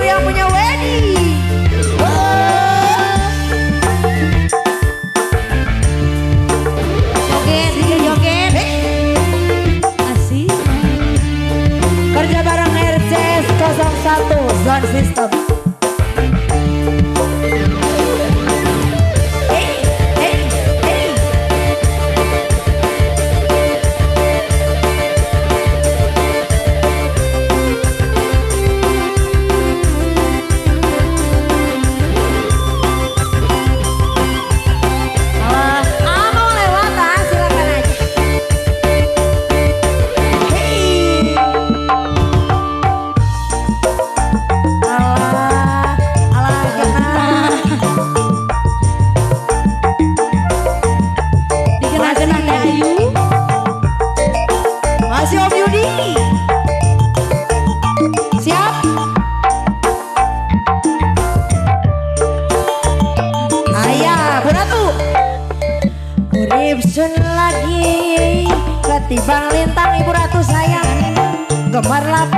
yang punya wedding. Joget, joget. Asik. Kerja bareng RCS 01 Sound System. Masih Om Yudi. Siap? Ayah, beratu. Urip sun lagi ketimbang lintang Ibu Ratu sayang. Gemar lap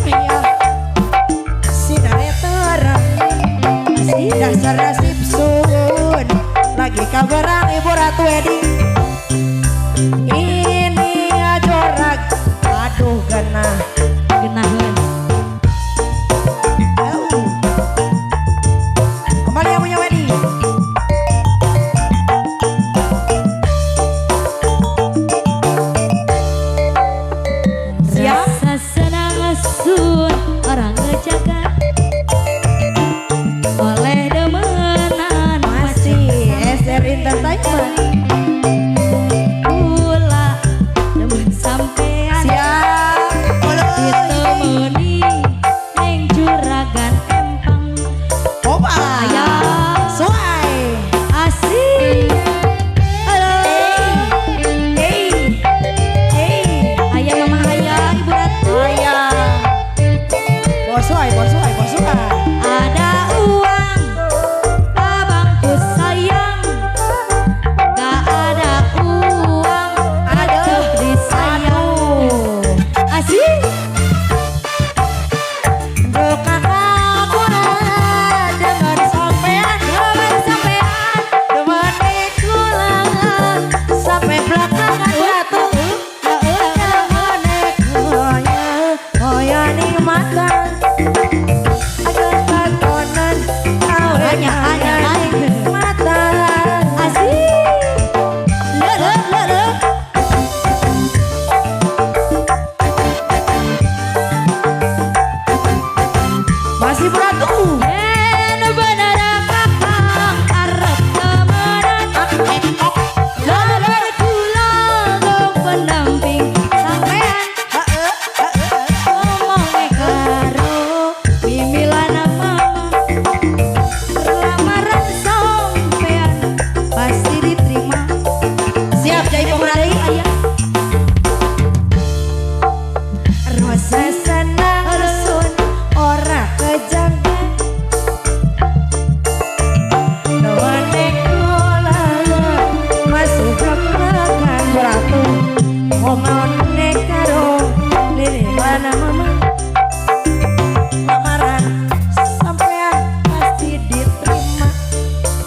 ya. Sinare terang. Dasar nasib sun. Lagi kabarang Ibu Ratu Edi. Ini ajorak, aduh genah, genahan. Kembali yang punya wedding. Siap? Rasa senang sun orang ngejaga oleh demenan Masih SR Entertainment. Masih beratu.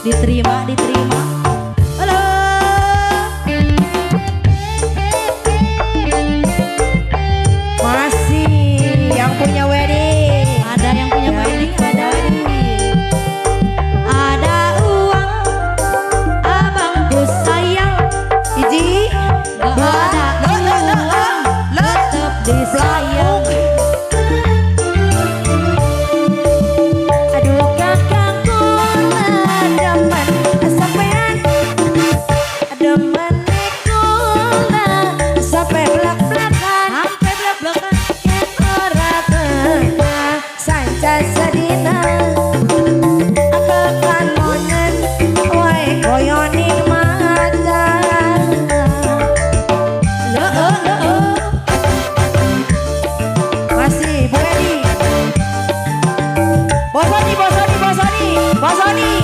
Diterima, diterima. Halo. Masih yang punya wedding. Ada yang punya wedding, ada wedding. Ada uang, abangku sayang. Iji. Gak ada uang, tetep disayang. Aduh kakakku demen sampean, demen kula sampai belak-belakan, Sampai belak-belakan. ora tengah sanca sedina. Akan monen wae koyo nikmata. Masih Bu Edi. Bosoni, Bosoni, Bosoni, Bosoni.